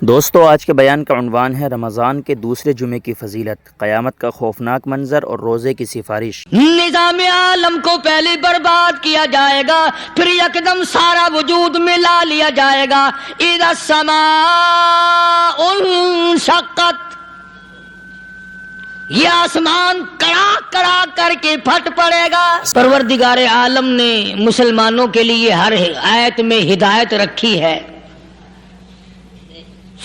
دوستو آج کے بیان کا عنوان ہے رمضان کے دوسرے جمعے کی فضیلت، قیامت کا خوفناک منظر اور روزے کی سفارش۔ نظام عالم کو پہلے برباد کیا جائے گا، پھر یکدم سارا وجود ملا لیا جائے گا۔ اذا السماء انشقت، یہ آسمان کڑاک کڑاک کر کے پھٹ پڑے گا۔ پروردگار عالم نے مسلمانوں کے لیے ہر آیت میں ہدایت رکھی ہے،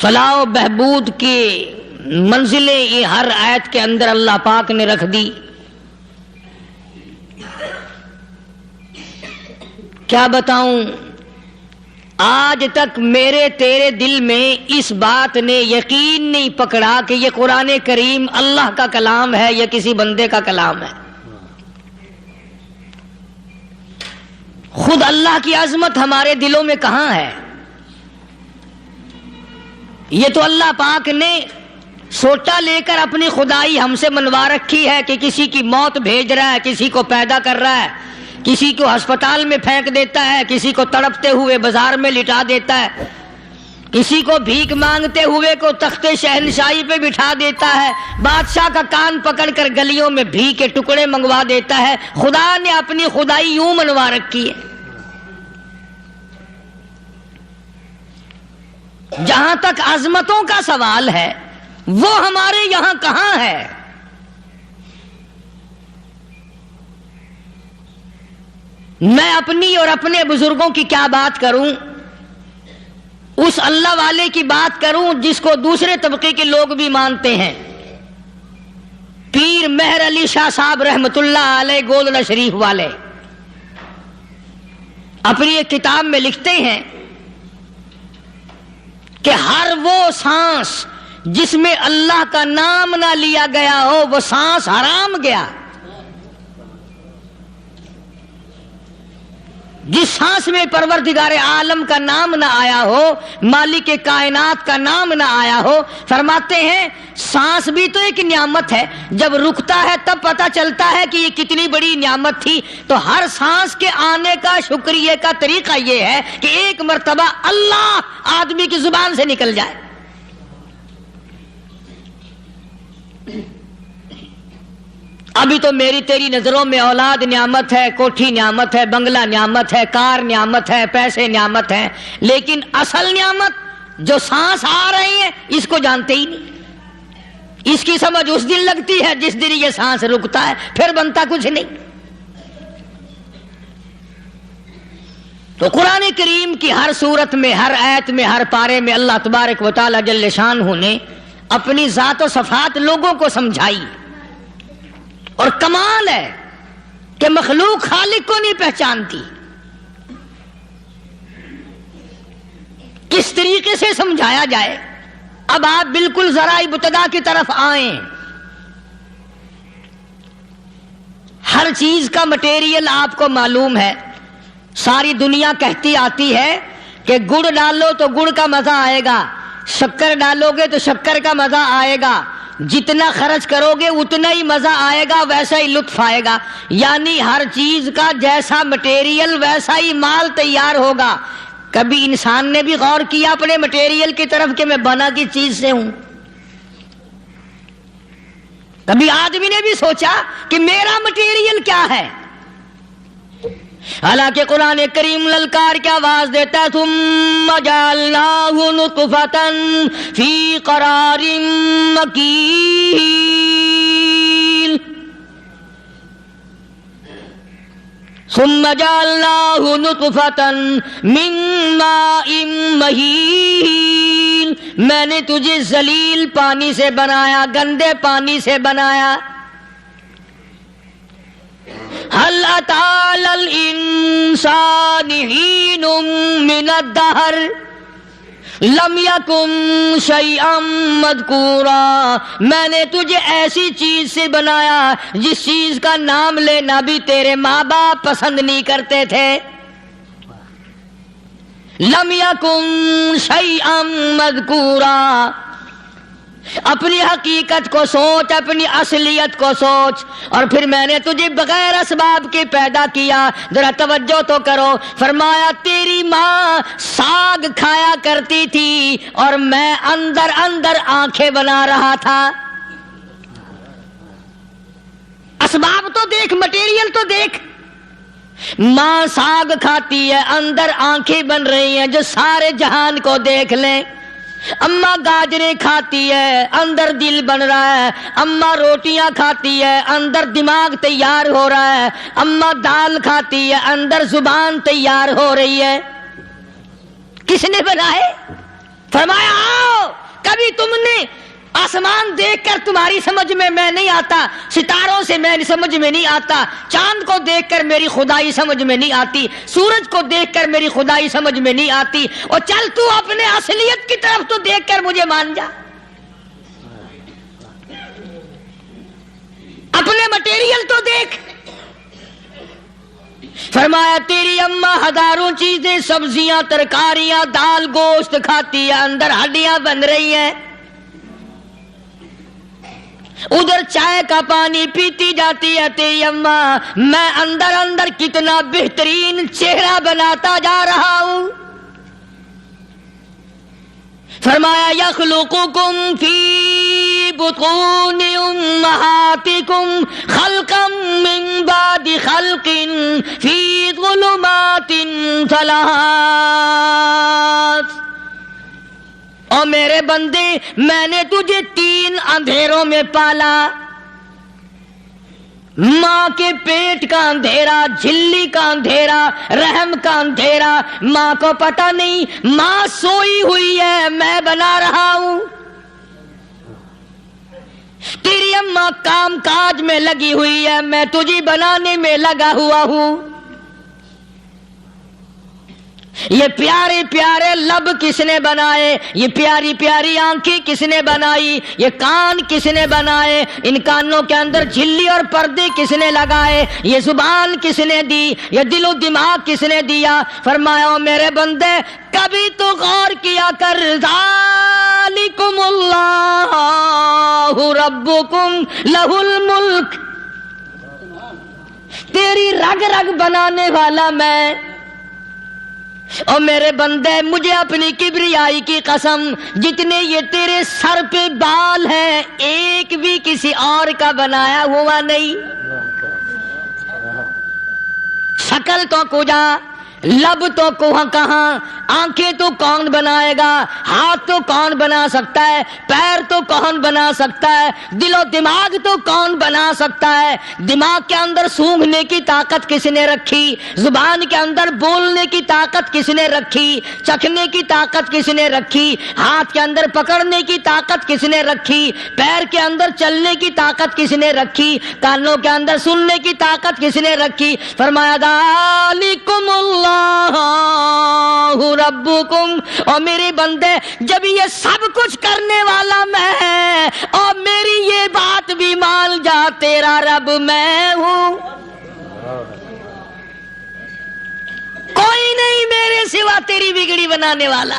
فلاح و بہبود کی منزلیں یہ ہر آیت کے اندر اللہ پاک نے رکھ دی۔ کیا بتاؤں، آج تک میرے تیرے دل میں اس بات نے یقین نہیں پکڑا کہ یہ قرآن کریم اللہ کا کلام ہے یا کسی بندے کا کلام ہے۔ خود اللہ کی عظمت ہمارے دلوں میں کہاں ہے؟ یہ تو اللہ پاک نے سوٹا لے کر اپنی خدائی ہم سے منوا رکھی ہے کہ کسی کی موت بھیج رہا ہے، کسی کو پیدا کر رہا ہے، کسی کو ہسپتال میں پھینک دیتا ہے، کسی کو تڑپتے ہوئے بازار میں لٹا دیتا ہے، کسی کو بھیک مانگتے ہوئے کو تخت شہنشاہی پہ بٹھا دیتا ہے، بادشاہ کا کان پکڑ کر گلیوں میں بھیک کے ٹکڑے منگوا دیتا ہے۔ خدا نے اپنی خدائی یوں منوا رکھی ہے۔ جہاں تک عظمتوں کا سوال ہے وہ ہمارے یہاں کہاں ہے؟ میں اپنی اور اپنے بزرگوں کی کیا بات کروں، اس اللہ والے کی بات کروں جس کو دوسرے طبقے کے لوگ بھی مانتے ہیں۔ پیر مہر علی شاہ صاحب رحمت اللہ علیہ گولڈا شریف والے اپنی ایک کتاب میں لکھتے ہیں کہ ہر وہ سانس جس میں اللہ کا نام نہ لیا گیا ہو وہ سانس حرام گیا۔ جس سانس میں پروردگار عالم کا نام نہ آیا ہو، مالک کائنات کا نام نہ آیا ہو، فرماتے ہیں سانس بھی تو ایک نعمت ہے، جب رکتا ہے تب پتہ چلتا ہے کہ یہ کتنی بڑی نعمت تھی۔ تو ہر سانس کے آنے کا شکریہ کا طریقہ یہ ہے کہ ایک مرتبہ اللہ آدمی کی زبان سے نکل جائے۔ ابھی تو میری تیری نظروں میں اولاد نعمت ہے، کوٹھی نعمت ہے، بنگلہ نعمت ہے، کار نعمت ہے، پیسے نعمت ہیں، لیکن اصل نعمت جو سانس آ رہی ہے اس کو جانتے ہی نہیں۔ اس کی سمجھ اس دن لگتی ہے جس دن یہ سانس رکتا ہے، پھر بنتا کچھ نہیں۔ تو قرآن کریم کی ہر صورت میں، ہر آیت میں، ہر پارے میں اللہ تبارک و تعالی جل شانہ نے اپنی ذات و صفات لوگوں کو سمجھائی۔ اور کمال ہے کہ مخلوق خالق کو نہیں پہچانتی۔ کس طریقے سے سمجھایا جائے؟ اب آپ بالکل ذرا ابتدا کی طرف آئیں۔ ہر چیز کا مٹیریل آپ کو معلوم ہے۔ ساری دنیا کہتی آتی ہے کہ گڑ ڈالو تو گڑ کا مزہ آئے گا، شکر ڈالو گے تو شکر کا مزہ آئے گا، جتنا خرچ کرو گے اتنا ہی مزہ آئے گا، ویسا ہی لطف آئے گا۔ یعنی ہر چیز کا جیسا مٹیریل ویسا ہی مال تیار ہوگا۔ کبھی انسان نے بھی غور کیا اپنے مٹیریل کی طرف کہ میں بنا کس چیز سے ہوں؟ کبھی آدمی نے بھی سوچا کہ میرا مٹیریل کیا ہے؟ حالانکہ قرآن کریم للکار کی آواز دیتا ہے ثم جعلناہ نطفۃ فی قرار مکین، ثم جعلناہ نطفۃ من ماء مہین، میں نے تجھے ذلیل پانی سے بنایا، گندے پانی سے بنایا۔ هل أتى على الإنسان حين من الدهر لم يكن شيئا مذكورا، میں نے تجھے ایسی چیز سے بنایا جس چیز کا نام لینا بھی تیرے ماں باپ پسند نہیں کرتے تھے۔ لم يكن شيئا مذكورا، اپنی حقیقت کو سوچ، اپنی اصلیت کو سوچ. اور پھر میں نے تجھے بغیر اسباب کے پیدا کیا. ذرا توجہ تو کرو. فرمایا تیری ماں ساگ کھایا کرتی تھی اور میں اندر اندر آنکھیں بنا رہا تھا. اسباب تو دیکھ، مٹیریل تو دیکھ. ماں ساگ کھاتی ہے، اندر آنکھیں بن رہی ہیں جو سارے جہان کو دیکھ لیں. اماں گاجریں کھاتی ہے، اندر دل بن رہا ہے. اماں روٹیاں کھاتی ہے، اندر دماغ تیار ہو رہا ہے. اماں دال کھاتی ہے، اندر زبان تیار ہو رہی ہے. کس نے بنائے؟ فرمایا آؤ. کبھی تم نے آسمان دیکھ کر تمہاری سمجھ میں نہیں آتا، ستاروں سے میں سمجھ میں نہیں آتا، چاند کو دیکھ کر میری خدائی سمجھ میں نہیں آتی، سورج کو دیکھ کر میری خدائی سمجھ میں نہیں آتی. اور چل تو اپنے اصلیت کی طرف تو دیکھ کر مجھے مان جا. اپنے مٹیریل تو دیکھ. فرمایا تیری اماں ہزاروں چیزیں، سبزیاں، ترکاریاں، دال، گوشت کھاتی ہے، اندر ہڈیاں بن رہی ہیں. ادھر چائے کا پانی پیتی جاتی ہے تیری اماں، میں اندر اندر کتنا بہترین چہرہ بناتا جا رہا ہوں. فرمایا یخلقکم فی بطون امہاتکم خلقا من بعد خلق فی ظلمات ثلاث. اور میرے بندے میں نے تجھے 3 اندھیروں میں پالا. ماں کے پیٹ کا اندھیرا، جھلی کا اندھیرا، رحم کا اندھیرا. ماں کو پتہ نہیں، ماں سوئی ہوئی ہے، میں بنا رہا ہوں. تیری اماں کام کاج میں لگی ہوئی ہے، میں تجھے بنانے میں لگا ہوا ہوں. یہ پیارے پیارے لب کس نے بنائے؟ یہ پیاری پیاری آنکھیں کس نے بنائی؟ یہ کان کس نے بنائے؟ ان کانوں کے اندر جھلی اور پردے کس نے لگائے؟ یہ زبان کس نے دی؟ یہ دل و دماغ کس نے دیا؟ فرمایا میرے بندے کبھی تو غور کیا کر. ذالکم اللہ ربکم لہ الملک. تیری رگ رگ بنانے والا میں. اور میرے بندے مجھے اپنی کبریائی کی قسم، جتنے یہ تیرے سر پہ بال ہیں ایک بھی کسی اور کا بنایا ہوا نہیں. شکل تو کجا، لب تو کہاں، آنکھیں تو کون بنائے گا، ہاتھ تو کون بنا سکتا ہے، پیر تو کون بنا سکتا ہے، دل و دماغ تو کون بنا سکتا ہے. دماغ کے اندر سونگھنے کی طاقت کس نے رکھی؟ زبان کے اندر بولنے کی طاقت کس نے رکھی؟ چکھنے کی طاقت کس نے رکھی؟ ہاتھ کے اندر پکڑنے کی طاقت کس نے رکھی؟ پیر کے اندر چلنے کی طاقت کس نے رکھی؟ کانوں کے اندر سننے کی طاقت کس نے رکھی؟ فرمایا ذالکم اللہ ربکم. اور میرے بندے جب یہ سب کچھ کرنے والا میں اور میری یہ بات بھی مان جا تیرا رب میں ہوں. کوئی نہیں میرے سوا تیری بگڑی بنانے والا،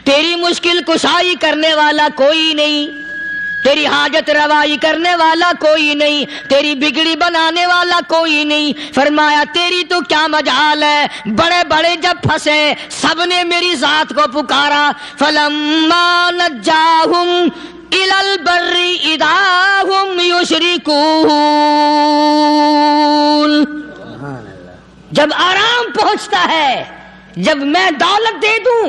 تیری مشکل کشائی کرنے والا کوئی نہیں، تیری حاجت روائی کرنے والا کوئی نہیں، تیری بگڑی بنانے والا کوئی نہیں. فرمایا تیری تو کیا مجال ہے. بڑے بڑے جب پھنسے سب نے میری ذات کو پکارا. فلما نجاہم الی البر اذا ہم یشرکون. جب آرام پہنچتا ہے، جب میں دولت دے دوں،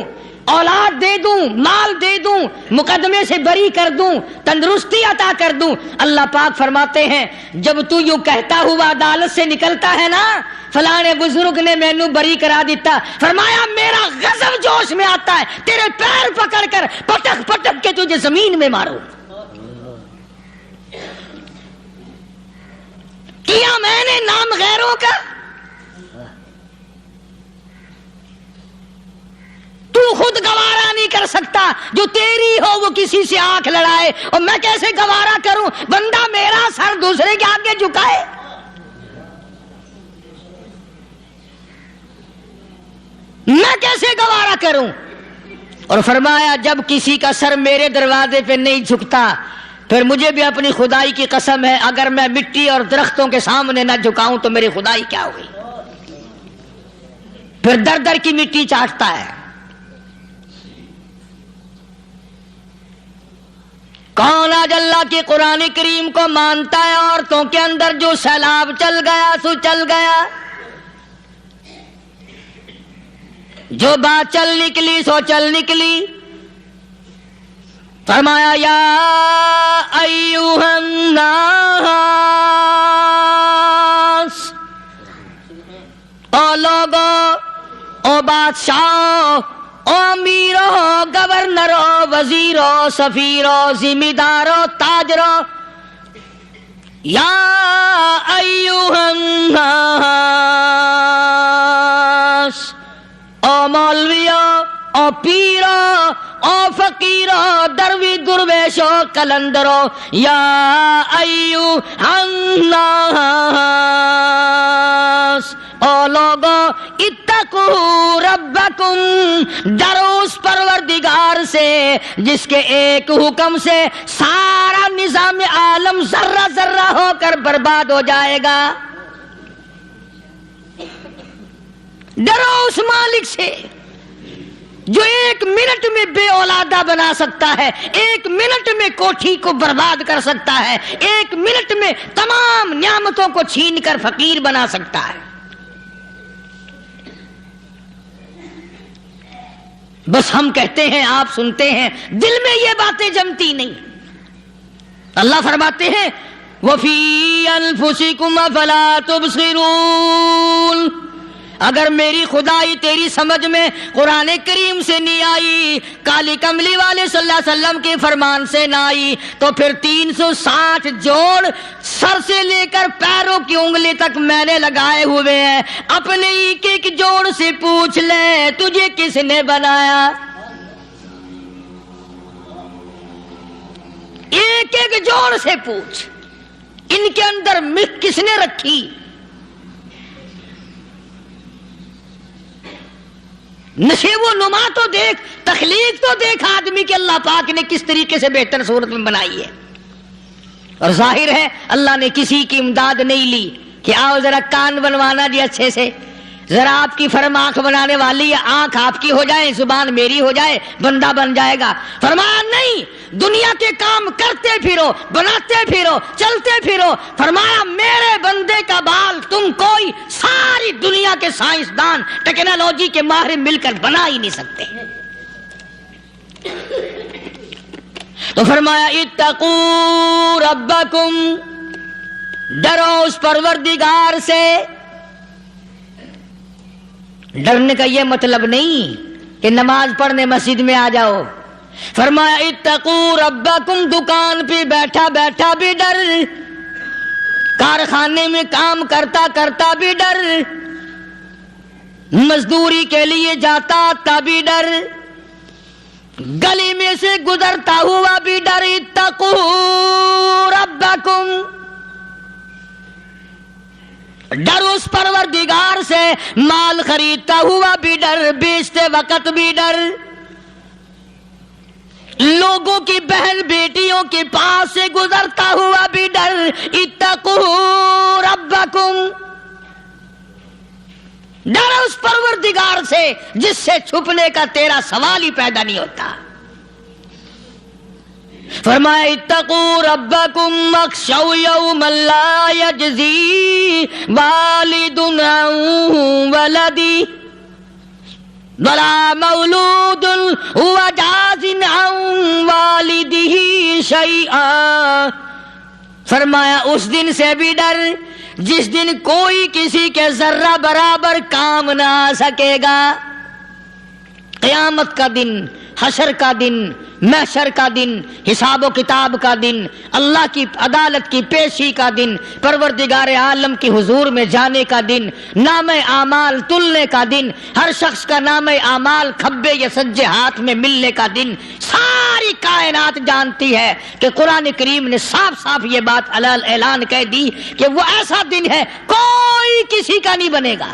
اولاد دے دوں، مال دے دوں، مقدمے سے بری کر دوں، تندرستی عطا کر دوں، اللہ پاک فرماتے ہیں جب تو یوں کہتا ہوا عدالت سے نکلتا ہے نا فلانے بزرگ نے مینوں بری کرا دیتا، فرمایا میرا غضب جوش میں آتا ہے، تیرے پیر پکڑ کر پٹک پٹک کے تجھے زمین میں ماروں. کیا میں نے نام غیروں کا؟ تو خود گوارا نہیں کر سکتا، جو تیری ہو وہ کسی سے آنکھ لڑائے، اور میں کیسے گوارا کروں بندہ میرا سر دوسرے کے آگے جھکائے؟ میں کیسے گوارا کروں؟ اور فرمایا جب کسی کا سر میرے دروازے پہ نہیں جھکتا پھر مجھے بھی اپنی خدائی کی قسم ہے اگر میں مٹی اور درختوں کے سامنے نہ جھکاؤں تو میری خدائی کیا ہوئی؟ پھر در در کی مٹی چاٹتا ہے۔ کون آج اللہ کی قرآن کریم کو مانتا ہے؟ عورتوں کے اندر جو سیلاب چل گیا سو چل گیا، جو بات چل نکلی سو چل نکلی۔ فرمایا یا ایھا الناس، او لوگو، او بادشاہ، او امیرو، گورنرو، وزیرو، سفیرو، ذمہ دارو، تاجرو، یا ایھا الناس، او مولویو، او پیرو، او فقیرو، دروی درویشو، کلندرو، یا ایھا الناس، او لوگو، اتقوا ربکم، ڈرو اس پروردگار سے جس کے ایک حکم سے سارا نظام عالم ذرہ ذرہ ہو کر برباد ہو جائے گا۔ ڈرو اس مالک سے جو ایک منٹ میں بے اولادہ بنا سکتا ہے، ایک منٹ میں کوٹھی کو برباد کر سکتا ہے، ایک منٹ میں تمام نعمتوں کو چھین کر فقیر بنا سکتا ہے۔ بس ہم کہتے ہیں، آپ سنتے ہیں، دل میں یہ باتیں جمتی نہیں۔ اللہ فرماتے ہیں وَفِي أَنفُسِكُمْ أَفَلَا تُبْصِرُونَ، اگر میری خدائی تیری سمجھ میں قرآن کریم سے نہیں آئی، کالی کملی والے صلی اللہ علیہ وسلم کے فرمان سے نہ آئی، تو پھر 360 جوڑ سر سے لے کر پیروں کی انگلی تک میں نے لگائے ہوئے ہیں۔ اپنے ایک ایک جوڑ سے پوچھ لے تجھے کس نے بنایا؟ ایک ایک جوڑ سے پوچھ، ان کے اندر ملک کس نے رکھی؟ نشیب و نما تو دیکھ، تخلیق تو دیکھ آدمی کے اللہ پاک نے کس طریقے سے بہتر صورت میں بنائی ہے۔ اور ظاہر ہے اللہ نے کسی کی امداد نہیں لی کہ آؤ ذرا کان بنوانا جی اچھے سے، ذرا آپ کی فرم آنکھ بنانے والی ہے، آنکھ آپ کی ہو جائے، زبان میری ہو جائے، بندہ بن جائے گا۔ فرمایا نہیں، دنیا کے کام کرتے پھرو، بناتے پھرو، چلتے پھرو۔ فرمایا میرے بندے کا بال تم کوئی ساری دنیا کے سائنسدان ٹیکنالوجی کے ماہر مل کر بنا ہی نہیں سکتے۔ تو فرمایا اتقوا ربکم، ڈرو اس پروردگار سے۔ ڈرنے کا یہ مطلب نہیں کہ نماز پڑھنے مسجد میں آ جاؤ۔ فرمایا اتقوا ربکم، دکان پہ بیٹھا بیٹھا بھی ڈر، کارخانے میں کام کرتا کرتا بھی ڈر، مزدوری کے لیے جاتا آتا بھی ڈر، گلی میں سے گزرتا ہوا بھی ڈر۔ اتقوا ربکم، ڈر اس پروردگار سے، مال خریدتا ہوا بھی ڈر، بیچتے وقت بھی ڈر، لوگوں کی بہن بیٹیوں کے پاس سے گزرتا ہوا بھی ڈر۔ اتقوا ربکم، ڈر اس پروردگار سے جس سے چھپنے کا تیرا سوال ہی پیدا نہیں ہوتا۔ فرمایا اتقوا ربکم واخشوا یوما لا یجزی والد عن ولدہ ولا مولود هو جاز عن والدہ شیئا۔ فرمایا اس دن سے بھی ڈر جس دن کوئی کسی کے ذرہ برابر کام نہ آ سکے گا۔ قیامت کا دن، حشر کا دن، محشر کا دن، حساب و کتاب کا دن، اللہ کی عدالت کی پیشی کا دن، پروردگار عالم کی حضور میں جانے کا دن، نام اعمال تلنے کا دن، ہر شخص کا نام اعمال کھبے یا سجے ہاتھ میں ملنے کا دن۔ ساری کائنات جانتی ہے کہ قرآن کریم نے صاف صاف یہ بات اعلان کہہ دی کہ وہ ایسا دن ہے کوئی کسی کا نہیں بنے گا۔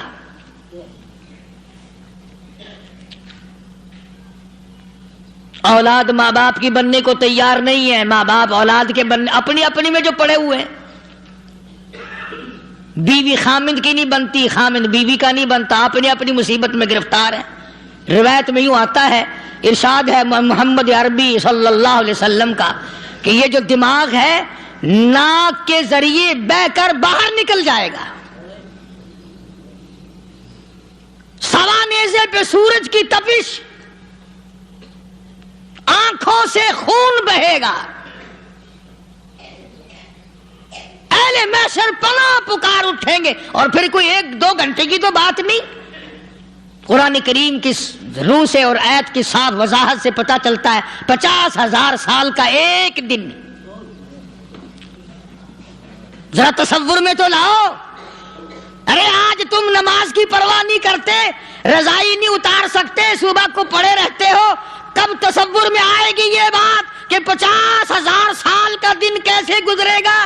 اولاد ماں باپ کی بننے کو تیار نہیں ہے، ماں باپ اولاد کے بننے اپنی اپنی میں جو پڑے ہوئے ہیں. بیوی خامند کی نہیں بنتی، خامند بیوی کا نہیں بنتا، اپنی اپنی مصیبت میں گرفتار ہے. روایت میں یوں آتا ہے، ارشاد ہے محمد عربی صلی اللہ علیہ وسلم کا کہ یہ جو دماغ ہے ناک کے ذریعے بہہ کر باہر نکل جائے گا. سوا نیزے پہ سورج کی تپش، آنکھوں سے خون بہے گا. اہل محشر پناہ پکار اٹھیں گے، اور پھر کوئی 1-2 گھنٹے کی تو بات نہیں. قرآن کریم کی روح سے اور آیت کی صاف وضاحت سے پتہ چلتا ہے 50,000 سال کا ایک دن. ذرا تصور میں تو لاؤ. ارے آج تم نماز کی پرواہ نہیں کرتے، رضائی نہیں اتار سکتے، صبح کو پڑے رہتے ہو، کب تصور میں آئے گی یہ بات کہ 50,000 سال کا دن کیسے گزرے گا؟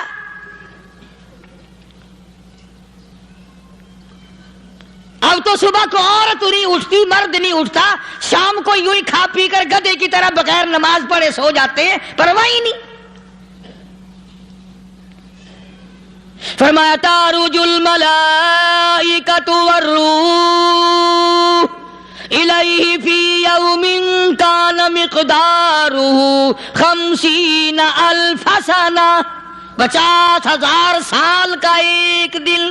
اب تو صبح کو عورت نہیں اٹھتی، مرد نہیں اٹھتا، شام کو یوں ہی کھا پی کر گدھے کی طرح بغیر نماز پڑھے سو جاتے ہیں، پرواہ ہی نہیں. فرمایا تعرج الملائکۃ والروح الیہ فی یوم کان مقدارہ 50,000 سنہ. 50,000 سال کا ایک دن.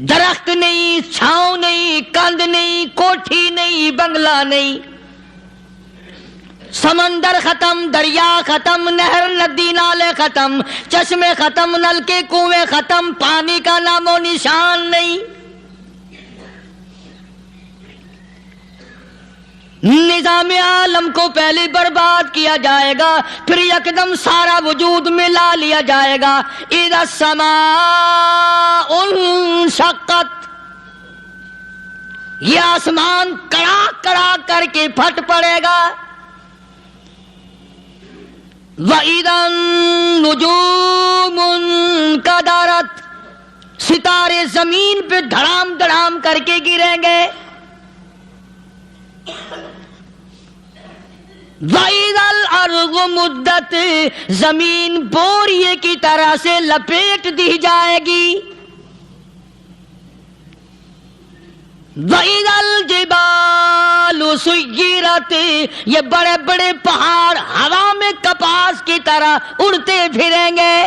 درخت نہیں، چھاؤں نہیں، کند نہیں، کوٹھی نہیں، بنگلہ نہیں، سمندر ختم، دریا ختم، نہر ندی نالے ختم، چشمے ختم، نلکے کنویں ختم، پانی کا نام و نشان نہیں. نظام عالم کو پہلے برباد کیا جائے گا، پھر یکدم سارا وجود ملا لیا جائے گا. اذا السماء انشقت، یہ آسمان کڑاک کڑاک کر کے پھٹ پڑے گا. وَإِذَا النُّجُومُ انْكَدَرَتْ، ستارے زمین پہ دھڑام دھڑام کر کے گریں گے. وَإِذَا الْأَرْضُ مُدَّتْ، زمین بوریے کی طرح سے لپیٹ دی جائے گی. وَإِذَا الْجِبَالُ سُيِّرَتْ، یہ بڑے بڑے پہاڑ ہوا میں کپاس کی طرح اڑتے پھریں گے.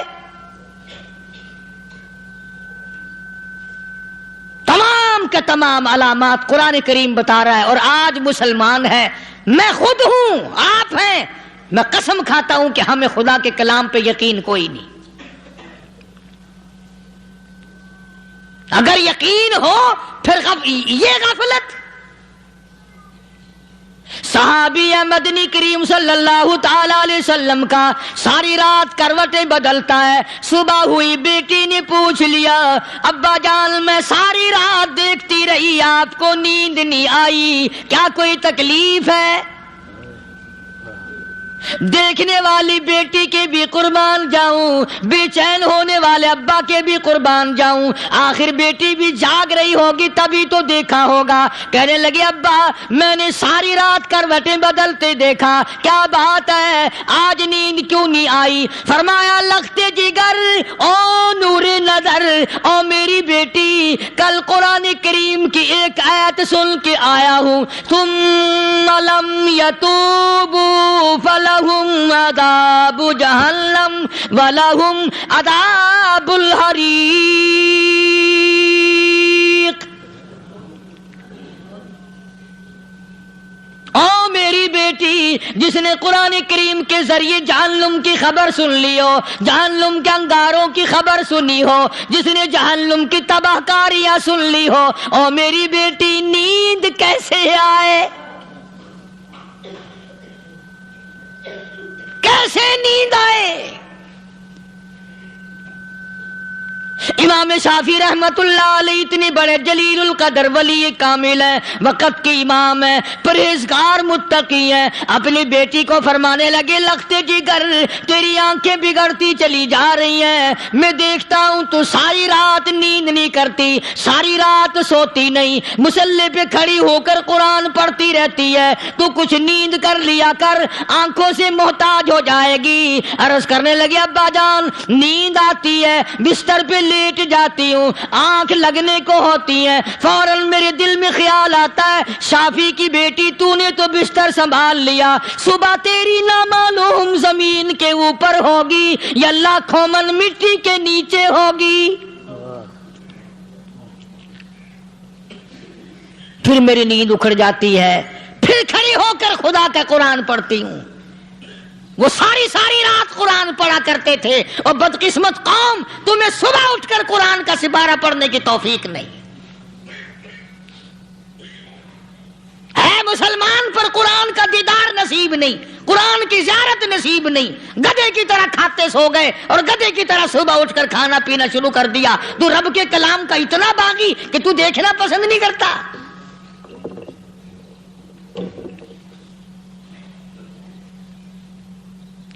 تمام کے تمام علامات قرآن کریم بتا رہا ہے. اور آج مسلمان ہے، میں خود ہوں، آپ ہیں، میں قسم کھاتا ہوں کہ ہمیں خدا کے کلام پہ یقین کوئی نہیں. اگر یقین ہو پھر یہ غفلت. صحابی مدنی کریم صلی اللہ تعالی علیہ وسلم کا ساری رات کروٹیں بدلتا ہے. صبح ہوئی بیٹی نے پوچھ لیا، ابا جان میں ساری رات دیکھتی رہی، آپ کو نیند نہیں آئی، کیا کوئی تکلیف ہے؟ دیکھنے والی بیٹی کے بھی قربان جاؤں، بے چین ہونے والے ابا کے بھی قربان جاؤں. آخر بیٹی بھی جاگ رہی ہوگی تبھی تو دیکھا ہوگا. کہنے لگے ابا میں نے ساری رات کروٹیں بدلتے دیکھا، کیا بات ہے، آج نیند کیوں نہیں آئی؟ فرمایا لختے جگر او نور نظر، او میری بیٹی کل قرآن کریم کی ایک آیت سن کے آیا ہوں، ثم لم یتوبوا فلہم عذاب جہنم ولہم عذاب الحریق. او میری بیٹی جس نے قرآن کریم کے ذریعے جہنم کی خبر سن لی ہو، جہنم کے انگاروں کی خبر سنی ہو، جس نے جہنم کی تباہ کاریاں سن لی ہو، او میری بیٹی نیند کیسے آئے؟ کیسے نیند آئے؟ امام شافعی رحمت اللہ علیہ اتنے بڑے جلیل القدر ولی کامل ہے، وقت کے امام ہے، پرہیزگار متقی ہے، اپنی بیٹی کو فرمانے لگے لختے جگر تیری آنکھیں بگڑتی چلی جا رہی ہیں، میں دیکھتا ہوں تو ساری رات نیند نہیں کرتی، ساری رات سوتی نہیں، مصلی پہ کھڑی ہو کر قرآن پڑھتی رہتی ہے، تو کچھ نیند کر لیا کر، آنکھوں سے محتاج ہو جائے گی۔ عرض کرنے لگے ابا جان نیند آتی ہے، بستر پہ لیٹ جاتی ہوں، آنکھ لگنے کو ہوتی ہے، فوراً میرے دل میں خیال آتا ہے شافی کی بیٹی تو نے تو بستر سنبھال لیا، صبح تیری نامعلوم زمین کے اوپر ہوگی یا لاکھوں من مٹی کے نیچے ہوگی۔ پھر میری نیند اکھڑ جاتی ہے، پھر کھڑی ہو کر خدا کا قرآن پڑھتی ہوں۔ وہ ساری رات قرآن پڑھا کرتے تھے، اور بدقسمت قوم تمہیں صبح اٹھ کر قرآن کا سپارہ پڑھنے کی توفیق نہیں ہے۔ مسلمان پر قرآن کا دیدار نصیب نہیں، قرآن کی زیارت نصیب نہیں، گدھے کی طرح کھاتے سو گئے اور گدھے کی طرح صبح اٹھ کر کھانا پینا شروع کر دیا۔ تو رب کے کلام کا اتنا باغی کہ تو دیکھنا پسند نہیں کرتا۔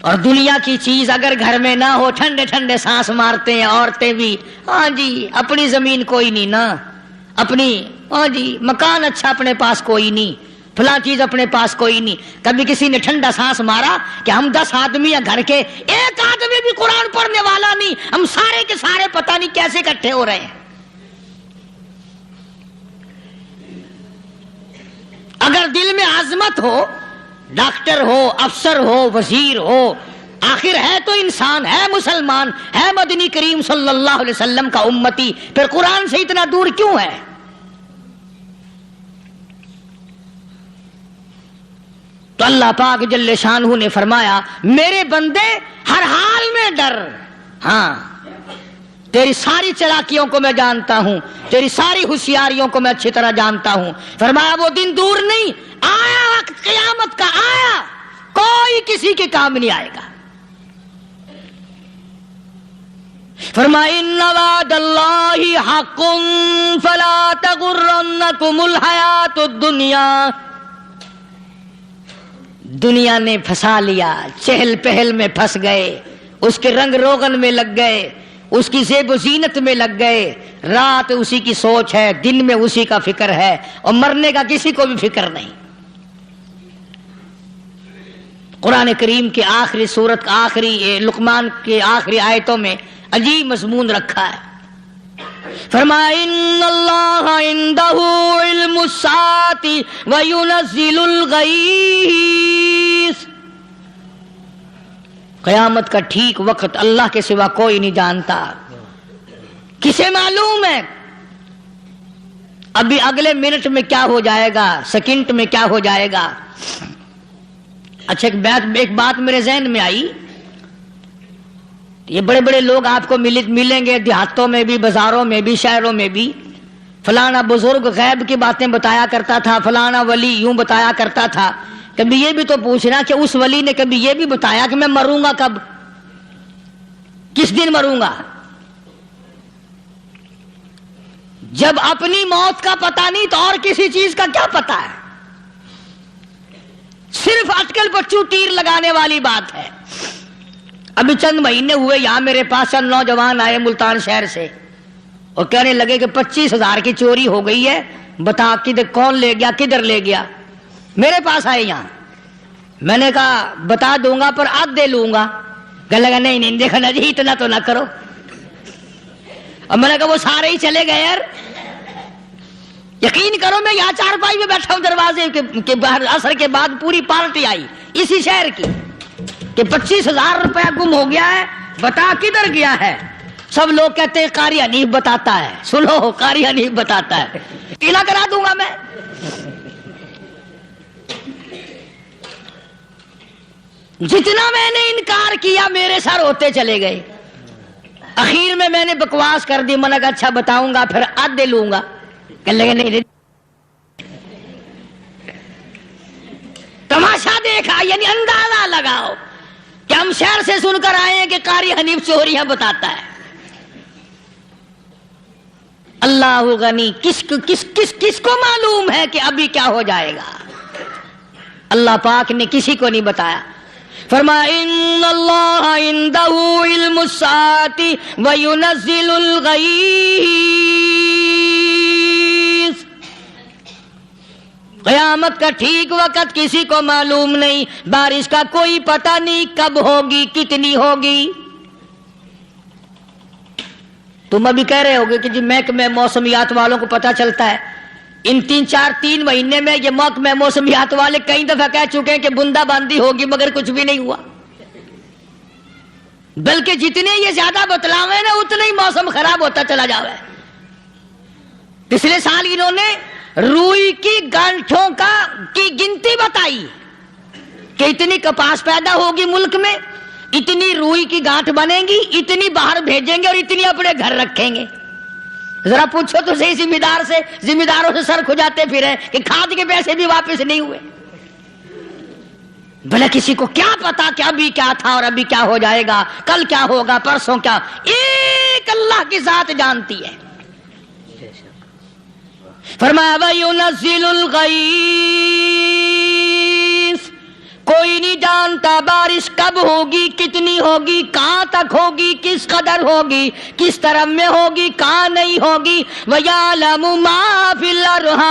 اور دنیا کی چیز اگر گھر میں نہ ہو، ٹھنڈے ٹھنڈے سانس مارتے ہیں عورتیں بھی، ہاں جی اپنی زمین کوئی نہیں نا، اپنی ہاں جی مکان اچھا اپنے پاس کوئی نہیں، فلاں چیز اپنے پاس کوئی نہیں۔ کبھی کسی نے ٹھنڈا سانس مارا کہ ہم 10 آدمی ہیں گھر کے، ایک آدمی بھی قرآن پڑھنے والا نہیں، ہم سارے کے سارے پتہ نہیں کیسے اکٹھے ہو رہے ہیں۔ اگر دل میں عظمت ہو، ڈاکٹر ہو، افسر ہو، وزیر ہو، آخر ہے تو انسان، ہے مسلمان، ہے مدنی کریم صلی اللہ علیہ وسلم کا امتی، پھر قرآن سے اتنا دور کیوں ہے؟ تو اللہ پاک جل شانہ نے فرمایا میرے بندے ہر حال میں ڈر، ہاں تیری ساری چلاکیوں کو میں جانتا ہوں، تیری ساری ہوشیاریوں کو میں اچھی طرح جانتا ہوں۔ فرمایا وہ دن دور نہیں، آیا وقت قیامت کا، آیا، کوئی کسی کے کام نہیں آئے گا۔ فرمایا ان وعد اللہ حق فلا تغرنکم الحیات الدنیا۔ دنیا نے پھنسا لیا، چہل پہل میں پھنس گئے، اس کے رنگ روغن میں لگ گئے، اس کی زیب و زینت میں لگ گئے، رات اسی کی سوچ ہے، دن میں اسی کا فکر ہے، اور مرنے کا کسی کو بھی فکر نہیں۔ قرآن کریم کے آخری سورت کا آخری لقمان کے آخری آیتوں میں عجیب مضمون رکھا ہے۔ فرمایا ان اللہ عندہ علم الساعۃ وینزل الغیث۔ قیامت کا ٹھیک وقت اللہ کے سوا کوئی نہیں جانتا۔ کسے معلوم ہے ابھی اگلے منٹ میں کیا ہو جائے گا، سیکنڈ میں کیا ہو جائے گا؟ اچھا ایک بات میرے ذہن میں آئی، یہ بڑے بڑے لوگ آپ کو ملیں گے دیہاتوں میں بھی، بازاروں میں بھی، شہروں میں بھی، فلانا بزرگ غیب کی باتیں بتایا کرتا تھا، فلانا ولی یوں بتایا کرتا تھا۔ کبھی یہ بھی تو پوچھنا کہ اس ولی نے کبھی یہ بھی بتایا کہ میں مروں گا کب، کس دن مروں گا؟ جب اپنی موت کا پتہ نہیں تو اور کسی چیز کا کیا پتہ ہے؟ صرف اٹکل پچو تیر لگانے والی بات ہے۔ ابھی چند مہینے ہوئے یہاں میرے پاس چند نوجوان آئے ملتان شہر سے، اور کہنے لگے کہ 25,000 کی چوری ہو گئی ہے، بتا کدھر کون لے گیا، کدھر لے گیا؟ میرے پاس آئے یہاں، میں نے کہا بتا دوں گا پر آدھے لوں گا۔ کہنے لگا نہیں دیکھا نا جی اتنا تو نہ کرو۔ اور میں نے کہا وہ سارے ہی چلے گئے یار، یقین کرو میں یہاں چارپائی میں بیٹھا ہوں دروازے کے باہر، عصر کے بعد پوری پارٹی آئی اسی شہر کی کہ 25,000 روپیہ گم ہو گیا ہے، بتا کدھر گیا ہے؟ سب لوگ کہتے ہیں قاری حنیف بتاتا ہے، سنو قاری حنیف بتاتا ہے، قلعہ کرا دوں گا میں۔ جتنا میں نے انکار کیا میرے سر ہوتے چلے گئے، اخیر میں نے بکواس کر دی، میں نے کہا اچھا بتاؤں گا پھر آدھے لوں گا۔ کہنے لگے نہیں تماشا دیکھا، یعنی اندازہ لگاؤ کہ ہم شہر سے سن کر آئے ہیں کہ قاری حنیف چوریاں بتاتا ہے۔ اللہ غنی، کس کو معلوم ہے کہ ابھی کیا ہو جائے گا؟ اللہ پاک نے کسی کو نہیں بتایا. فرمایا ان اللہ عندہ علم الساعۃ وینزل الغیث. قیامت کا ٹھیک وقت کسی کو معلوم نہیں، بارش کا کوئی پتہ نہیں کب ہوگی، کتنی ہوگی. تم ابھی کہہ رہے ہوگے کہ جی محکمہ موسمیات والوں کو پتہ چلتا ہے. ان 3 مہینے میں یہ محکمہ موسمیات والے کئی دفعہ کہہ چکے ہیں کہ بوندا باندی ہوگی، مگر کچھ بھی نہیں ہوا. بلکہ جتنے یہ زیادہ بتلاوے نا اتنا ہی موسم خراب ہوتا چلا جاوے. پچھلے سال انہوں نے روئی کی گانٹھوں کی گنتی بتائی کہ اتنی کپاس پیدا ہوگی ملک میں، اتنی روئی کی گانٹھ بنے گی، اتنی باہر بھیجیں گے اور اتنی اپنے گھر رکھیں گے. ذرا پوچھو تو صحیح ذمہ داروں سے سر کھجاتے پھرے کہ کھاد کے پیسے بھی واپس نہیں ہوئے. بھلا کسی کو کیا پتا کہ ابھی کیا تھا اور ابھی کیا ہو جائے گا، کل کیا ہوگا، پرسوں کیا. ایک اللہ کی ذات جانتی ہے. فرمایا وَيُنَزِّلُ الْغَيْثَ، کوئی نہیں جانتا بارش کب ہوگی، کتنی ہوگی، کہاں تک ہوگی، کس قدر ہوگی، کس طرح میں ہوگی، کہاں نہیں ہوگی. وَيَعْلَمُ مَا فِي الْأَرْحَامِ،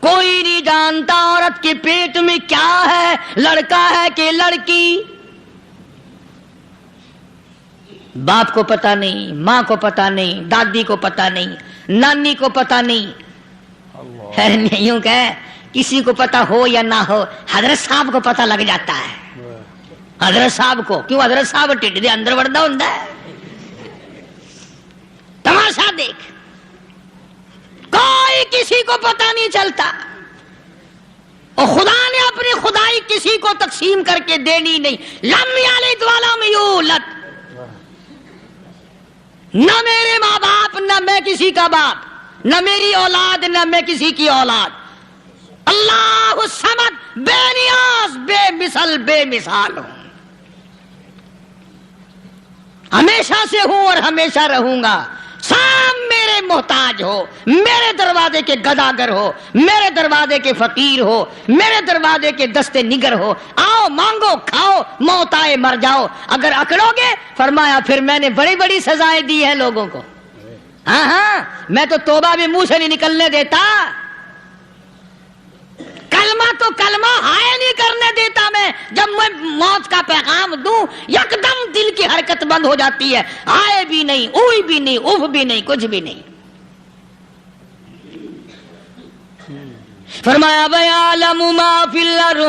کوئی نہیں جانتا عورت کے پیٹ میں کیا ہے، لڑکا ہے کہ لڑکی. باپ کو پتہ نہیں، ماں کو پتہ نہیں، دادی کو پتہ نہیں، نانی کو پتہ نہیں. یوں کہ کسی کو پتہ ہو یا نہ ہو، حضرت صاحب کو پتہ لگ جاتا ہے. حضرت صاحب کو کیوں؟ حضرت صاحب ٹھڈ دے اندر وڑدا ہوندا ہے. تماشا دیکھ، کوئی کسی کو پتہ نہیں چلتا. اور خدا نے اپنی خدائی کسی کو تقسیم کر کے دینی نہیں. لم یلد ولم یولد، نہ میرے ماں باپ، نہ میں کسی کا باپ، نہ میری اولاد، نہ میں کسی کی اولاد. اللہ الصمد، بے نیاز، بے مثل، بے مثال ہوں. ہمیشہ سے ہوں اور ہمیشہ رہوں گا. سب میرے محتاج ہو، میرے دروازے کے گداگر ہو، میرے دروازے کے فقیر ہو، میرے دروازے کے دستے نگر ہو. آؤ مانگو کھاؤ، موت آئے مر جاؤ. اگر اکڑو گے، فرمایا پھر میں نے بڑی بڑی سزائیں دی ہیں لوگوں کو. ہاں میں تو توبہ بھی منہ سے نہیں نکلنے دیتا، کلمہ تو کلمہ ہائے نہیں کرنے دیتا میں. جب میں موت کا پیغام دوں یکدم دل کی حرکت بند ہو جاتی ہے. آئے بھی نہیں، اوئی بھی نہیں، اف بھی نہیں، کچھ بھی نہیں. فرمایا وَيَعْلَمُ مَا فِي الْأَرْحَامِ،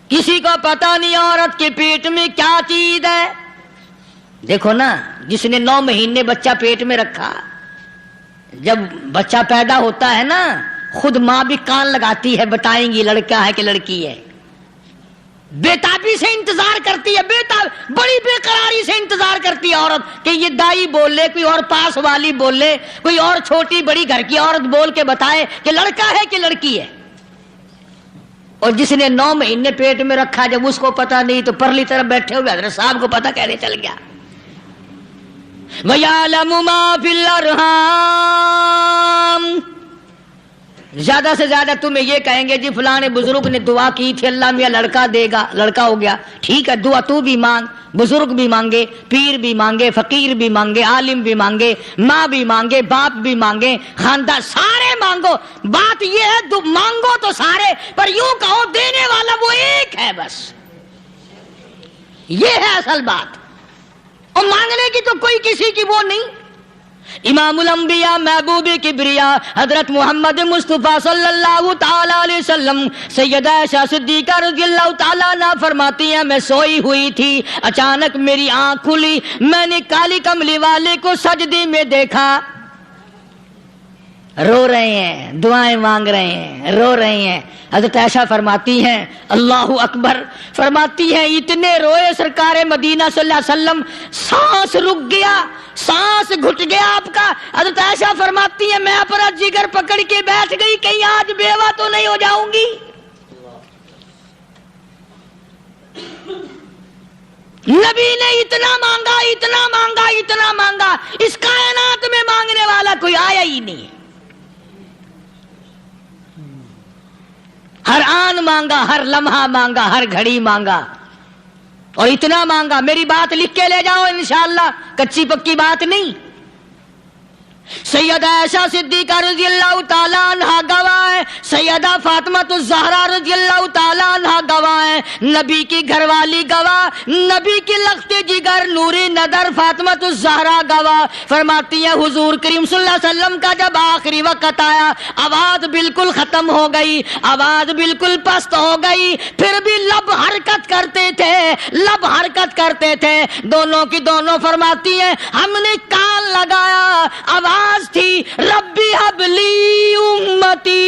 کسی کو پتہ نہیں عورت کے پیٹ میں کیا چیز ہے. دیکھو نا، جس نے 9 مہینے بچہ پیٹ میں رکھا، جب بچہ پیدا ہوتا ہے نا، خود ماں بھی کان لگاتی ہے، بتائیں گی لڑکا ہے کہ لڑکی ہے. بےتابی سے انتظار کرتی ہے، بڑی بے قراری سے انتظار کرتی ہے عورت کہ یہ دائی بول لے، کوئی اور پاس والی بول لے، کوئی اور چھوٹی بڑی گھر کی عورت بول کے بتائے کہ لڑکا ہے کہ لڑکی ہے. اور جس نے 9 مہینے پیٹ میں رکھا، جب اس کو پتا نہیں تو پرلی طرف بیٹھے ہوئے حضرت صاحب کو پتا کیسے چل گیا. وَيَعْلَمُ مَا فِي الْأَرْحَامِ، زیادہ سے زیادہ تمہیں یہ کہیں گے جی فلاں بزرگ نے دعا کی تھی، اللہ میاں لڑکا دے گا، لڑکا ہو گیا. ٹھیک ہے، دعا تو بھی مانگ، بزرگ بھی مانگے، پیر بھی مانگے، فقیر بھی مانگے، عالم بھی مانگے، ماں بھی مانگے، باپ بھی مانگے، خاندان سارے مانگو. بات یہ ہے مانگو تو سارے، پر یوں کہو دینے والا وہ ایک ہے بس. یہ ہے اصل بات. اور مانگنے کی تو کوئی کسی کی وہ نہیں. امام الانبیاء محبوب کبریا حضرت محمد مصطفیٰ صلی اللہ تعالی علیہ وسلم سیدہ عائشہ صدیقہ رضی اللہ تعالیٰ عنہا فرماتی ہیں میں سوئی ہوئی تھی، اچانک میری آنکھ کھلی، میں نے کالی کملی والے کو سجدے میں دیکھا، رو رہے ہیں، دعائیں مانگ رہے ہیں، رو رہے ہیں. حضرت عائشہ فرماتی ہیں اللہ اکبر، فرماتی ہیں اتنے روئے سرکار مدینہ صلی اللہ علیہ وسلم، سانس رک گیا، سانس گھٹ گیا آپ کا. حضرت عائشہ فرماتی ہیں میں اپنا جگر پکڑ کے بیٹھ گئی، کہیں آج بیوہ تو نہیں ہو جاؤں گی. نبی نے اتنا مانگا اتنا مانگا اتنا مانگا، اس کائنات میں مانگنے والا کوئی آیا ہی نہیں۔ ہر آن مانگا، ہر لمحہ مانگا، ہر گھڑی مانگا، اور اتنا مانگا۔ میری بات لکھ کے لے جاؤ انشاءاللہ، کچی پکی بات نہیں۔ سیدہ عائشہ صدیقہ رضی اللہ تعالیٰ عنہ گواہ ہے، سیدہ فاطمہ الزہرا رضی اللہ تعالیٰ عنہ گواہ ہے، نبی کی گھر والی گواہ، نبی کی لخت جگر نوری نظر فاطمہ الزہرا گواہ، فرماتی ہے حضور کریم صلی اللہ علیہ وسلم کا جب آخری وقت آیا، آواز بالکل ختم ہو گئی، آواز بالکل پست ہو گئی، پھر بھی لب حرکت کرتے تھے، لب حرکت کرتے تھے، دونوں کی دونوں فرماتی ہیں ہم نے کان لگایا، آواز تھی ربی حبلی امتی،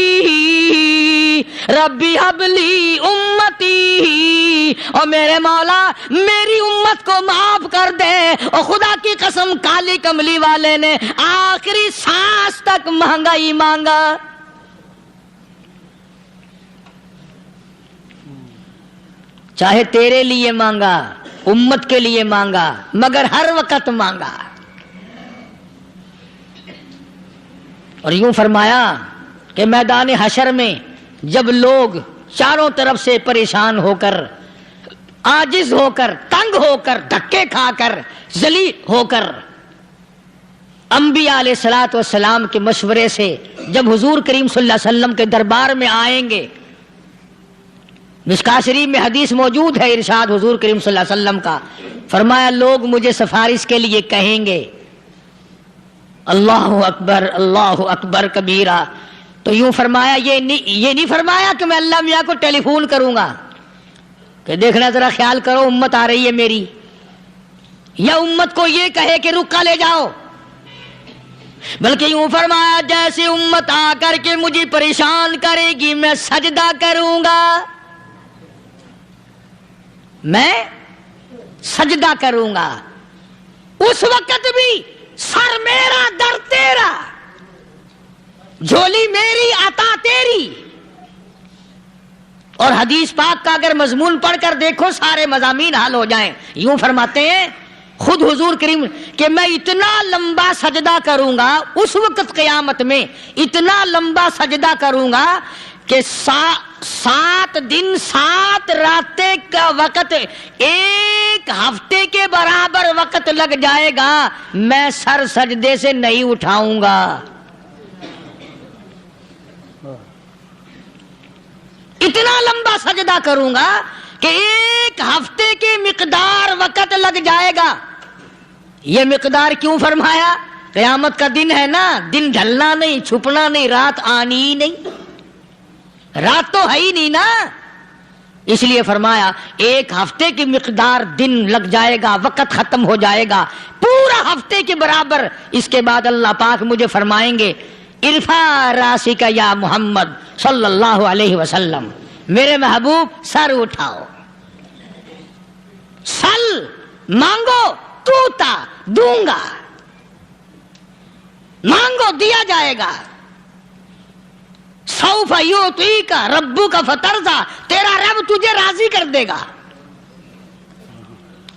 ربی حبلی امتی، اور میرے مولا میری امت کو معاف کر دے۔ اور خدا کی قسم کالی کملی والے نے آخری سانس تک مانگا ہی مانگا۔ چاہے تیرے لیے مانگا، امت کے لیے مانگا، مگر ہر وقت مانگا۔ اور یوں فرمایا کہ میدان حشر میں جب لوگ چاروں طرف سے پریشان ہو کر، عاجز ہو کر، تنگ ہو کر، دھکے کھا کر، ذلیل ہو کر، انبیاء علیہ الصلوۃ والسلام کے مشورے سے جب حضور کریم صلی اللہ علیہ وسلم کے دربار میں آئیں گے، مشکاۃ شریف میں حدیث موجود ہے، ارشاد حضور کریم صلی اللہ علیہ وسلم کا، فرمایا لوگ مجھے سفارش کے لیے کہیں گے اللہ اکبر کبیرہ، تو یوں فرمایا یہ نہیں فرمایا کہ میں اللہ میاں کو ٹیلی فون کروں گا کہ دیکھنا ذرا خیال کرو امت آ رہی ہے میری، یا امت کو یہ کہے کہ رکا لے جاؤ، بلکہ یوں فرمایا جیسے امت آ کر کے مجھے پریشان کرے گی میں سجدہ کروں گا، میں سجدہ کروں گا، اس وقت بھی سر میرا در تیرا، جھولی میری عطا تیری۔ اور حدیث پاک کا اگر مضمون پڑھ کر دیکھو سارے مضامین حل ہو جائیں۔ یوں فرماتے ہیں خود حضور کریم کہ میں اتنا لمبا سجدہ کروں گا اس وقت قیامت میں، اتنا لمبا سجدہ کروں گا کہ 7 دن 7 راتیں کا وقت 1 ہفتے کے برابر وقت لگ جائے گا، میں سر سجدے سے نہیں اٹھاؤں گا۔ اتنا لمبا سجدہ کروں گا کہ 1 ہفتے کی مقدار وقت لگ جائے گا۔ یہ مقدار کیوں فرمایا؟ قیامت کا دن ہے نا، دن ڈھلنا نہیں، چھپنا نہیں، رات آنی ہی نہیں، رات تو ہے ہی نہیں نا، اس لیے فرمایا 1 ہفتے کی مقدار دن لگ جائے گا، وقت ختم ہو جائے گا پورا ہفتے کے برابر۔ اس کے بعد اللہ پاک مجھے فرمائیں گے ارفع راسک یا محمد صلی اللہ علیہ وسلم، میرے محبوب سر اٹھاؤ، سل مانگو توتا دوں گا، مانگو دیا جائے گا، سوف یعطیک ربک فترضی، تیرا رب تجھے راضی کر دے گا۔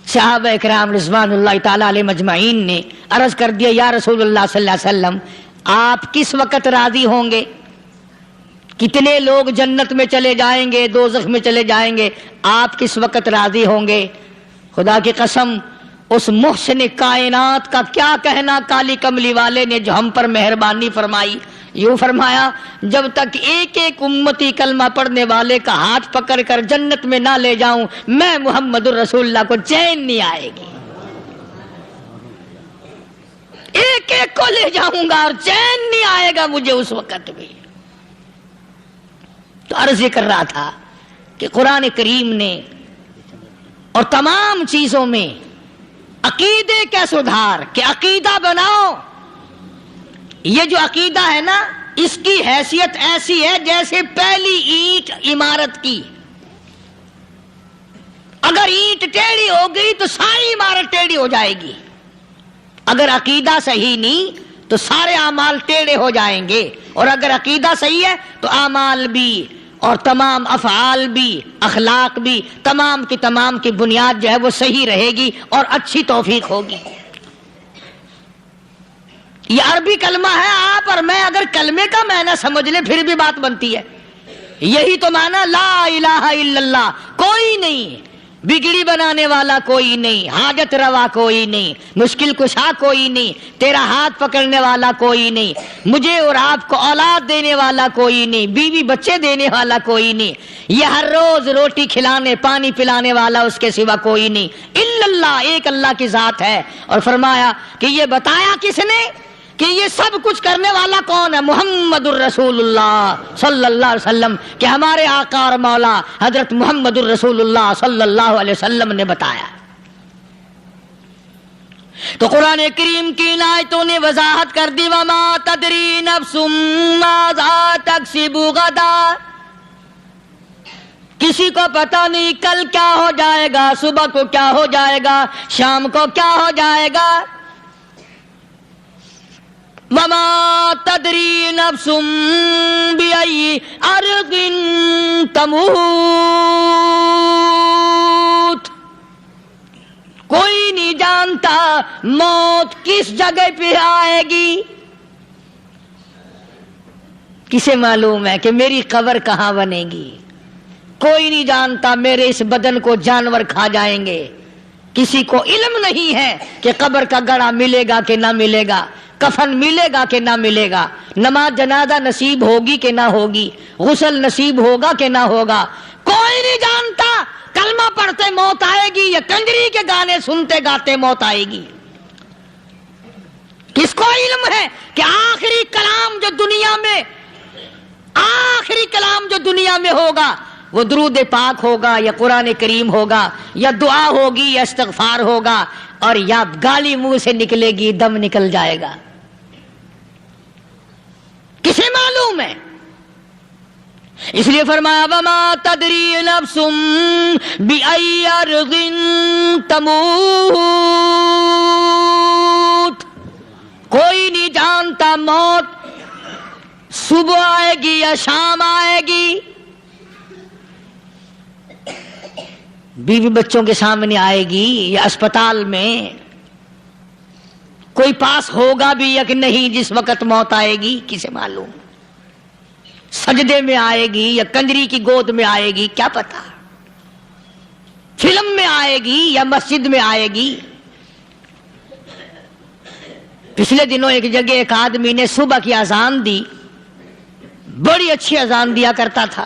صحابہ اکرام رضوان اللہ تعالی علیہ مجمعین نے عرض کر دیا یا رسول اللہ صلی اللہ علیہ وسلم آپ کس وقت راضی ہوں گے؟ کتنے لوگ جنت میں چلے جائیں گے، دوزخ میں چلے جائیں گے، آپ کس وقت راضی ہوں گے؟ خدا کی قسم اس محسن کائنات کا کیا کہنا کالی کملی والے نے جو ہم پر مہربانی فرمائی۔ یوں فرمایا جب تک ایک ایک امتی کلمہ پڑھنے والے کا ہاتھ پکڑ کر جنت میں نہ لے جاؤں میں محمد الرسول اللہ کو چین نہیں آئے گی، ایک ایک کو لے جاؤں گا اور چین نہیں آئے گا مجھے اس وقت بھی۔ تو عرض یہ کر رہا تھا کہ قرآن کریم نے اور تمام چیزوں میں عقیدے کا سدھار کہ عقیدہ بناؤ، یہ جو عقیدہ ہے نا اس کی حیثیت ایسی ہے جیسے پہلی اینٹ عمارت کی، اگر اینٹ ٹیڑھی ہو گئی تو ساری عمارت ٹیڑھی ہو جائے گی، اگر عقیدہ صحیح نہیں تو سارے اعمال ٹیڑھے ہو جائیں گے، اور اگر عقیدہ صحیح ہے تو اعمال بھی اور تمام افعال بھی اخلاق بھی تمام کی بنیاد جو ہے وہ صحیح رہے گی اور اچھی توفیق ہوگی۔ یہ عربی کلمہ ہے، آپ اور میں اگر کلمے کا معنی سمجھ لیں پھر بھی بات بنتی ہے۔ یہی تو معنی لا الہ الا اللہ، کوئی نہیں بگڑی بنانے والا، کوئی نہیں حاجت روا، کوئی نہیں مشکل کشا، کوئی نہیں تیرا ہاتھ پکڑنے والا، کوئی نہیں مجھے اور آپ کو اولاد دینے والا، کوئی نہیں بیوی بچے دینے والا، کوئی نہیں یہ ہر روز روٹی کھلانے پانی پلانے والا، اس کے سوا کوئی نہیں الا اللہ، ایک اللہ کی ذات ہے۔ اور فرمایا کہ یہ بتایا کس نے کہ یہ سب کچھ کرنے والا کون ہے؟ محمد الرسول اللہ صلی اللہ علیہ وسلم، کہ ہمارے آقا اور مولا حضرت محمد الرسول اللہ صلی اللہ علیہ وسلم نے بتایا۔ تو قرآن کریم کی ان آیتوں نے وضاحت کر دی، وما تدری نفس ماذا تکسب غدا، کسی کو پتہ نہیں کل کیا ہو جائے گا، صبح کو کیا ہو جائے گا، شام کو کیا ہو جائے گا۔ وما تدری نفس بأي أرض تموت، کوئی نہیں جانتا موت کس جگہ پہ آئے گی۔ کسے معلوم ہے کہ میری قبر کہاں بنے گی؟ کوئی نہیں جانتا میرے اس بدن کو جانور کھا جائیں گے۔ کسی کو علم نہیں ہے کہ قبر کا گڑھا ملے گا کہ نہ ملے گا، کفن ملے گا کہ نہ ملے گا، نماز جنازہ نصیب ہوگی کہ نہ ہوگی، غسل نصیب ہوگا کہ نہ ہوگا، کوئی نہیں جانتا۔ کلمہ پڑھتے موت آئے گی یا کنجری کے گانے سنتے گاتے موت آئے گی؟ کس کو علم ہے کہ آخری کلام جو دنیا میں ہوگا وہ درود پاک ہوگا یا قرآن کریم ہوگا یا دعا ہوگی یا استغفار ہوگا، اور یا گالی منہ سے نکلے گی، دم نکل جائے گا؟ کسے معلوم ہے؟ اس لیے فرمایا وما تدری نفس بأي أرض تموت، کوئی نہیں جانتا موت صبح آئے گی یا شام آئے گی، بیوی بچوں کے سامنے آئے گی یا اسپتال میں، کوئی پاس ہوگا بھی یا کہ نہیں جس وقت موت آئے گی؟ کسے معلوم؟ سجدے میں آئے گی یا کنجری کی گود میں آئے گی؟ کیا پتا، فلم میں آئے گی یا مسجد میں آئے گی؟ پچھلے دنوں ایک جگہ ایک آدمی نے صبح کی اذان دی، بڑی اچھی اذان دیا کرتا تھا،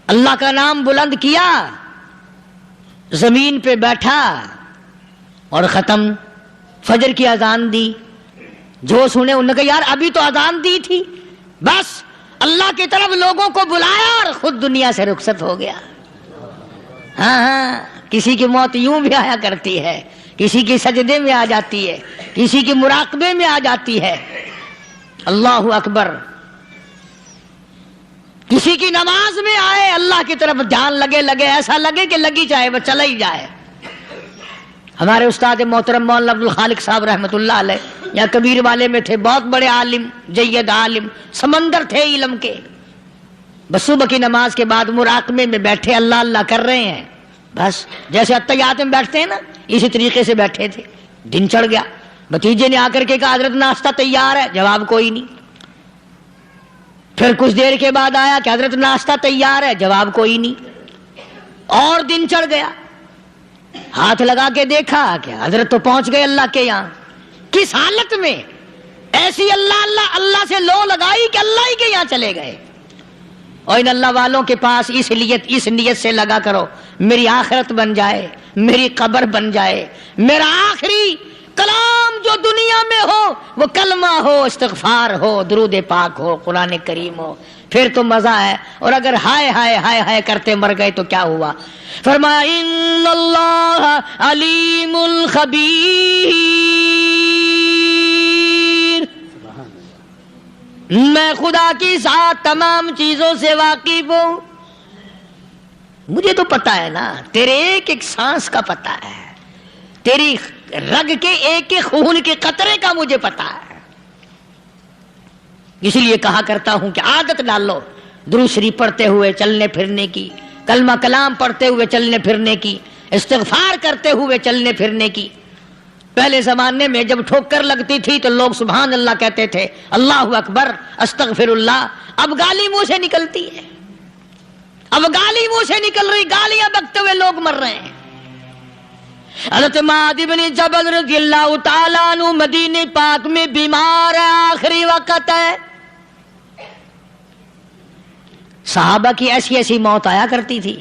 اللہ کا نام بلند کیا، زمین پہ بیٹھا اور ختم۔ فجر کی اذان دی، جو سنے انہوں نے کہا یار ابھی تو اذان دی تھی، بس اللہ کی طرف لوگوں کو بلایا اور خود دنیا سے رخصت ہو گیا۔ ہاں کسی کی موت یوں بھی آیا کرتی ہے، کسی کی سجدے میں آ جاتی ہے، کسی کی مراقبے میں آ جاتی ہے۔ اللہ اکبر۔ کسی کی نماز میں آئے، اللہ کی طرف دھیان لگے ایسا لگے کہ لگی جائے وہ چلا ہی جائے۔ ہمارے استاد محترم مولانا عبد الخالق صاحب رحمۃ اللہ علیہ یا کبیر والے میں تھے، بہت بڑے عالم، جید عالم، سمندر تھے علم کے۔ بس صبح کی نماز کے بعد مراقبے میں بیٹھے، اللہ اللہ کر رہے ہیں، بس جیسے اتحیات میں بیٹھتے ہیں نا اسی طریقے سے بیٹھے تھے۔ دن چڑھ گیا، بھتیجے نے آ کر کے کہا حضرت ناشتہ تیار ہے، جواب کوئی نہیں۔ پھر کچھ دیر کے بعد آیا کہ حضرت ناشتہ تیار ہے، جواب کوئی نہیں۔ اور دن چڑھ گیا، ہاتھ لگا کے دیکھا کہ حضرت تو پہنچ گئے اللہ کے یہاں۔ کس حالت میں؟ ایسی اللہ اللہ اللہ سے لو لگائی کہ اللہ ہی کے یہاں چلے گئے۔ اور ان اللہ والوں کے پاس اس نیت سے لگا کرو میری آخرت بن جائے، میری قبر بن جائے، میرا آخری کلام جو دنیا میں ہو وہ کلمہ ہو، استغفار ہو، درود پاک ہو، قرآن کریم ہو، پھر تو مزہ ہے۔ اور اگر ہائے ہائے ہائے ہائے کرتے مر گئے تو کیا ہوا؟ فرمایا ان اللہ علیم خبیر، میں خدا کی ذات تمام چیزوں سے واقف ہوں، مجھے تو پتا ہے نا، تیرے ایک ایک سانس کا پتا ہے، تیری رگ کے ایک ایک خون کے قطرے کا مجھے پتا ہے۔ اس لیے کہا کرتا ہوں کہ عادت ڈال لو درود شریف پڑھتے ہوئے چلنے پھرنے کی، کلمہ کلام پڑھتے ہوئے چلنے پھرنے کی، استغفار کرتے ہوئے چلنے پھرنے کی۔ پہلے زمانے میں جب ٹھوکر لگتی تھی تو لوگ سبحان اللہ کہتے تھے، اللہ اکبر، استغفر اللہ۔ اب گالی منہ سے نکلتی ہے، اب گالی منہ سے نکل رہی، گالیاں بکتے ہوئے لوگ مر رہے ہیں۔ حضرت معاذ بن جبل رضی اللہ تعالیٰ عنہ مدینہ پاک میں بیمار ہے، آخری وقت ہے۔ صحابہ کی ایسی ایسی موت آیا کرتی تھی،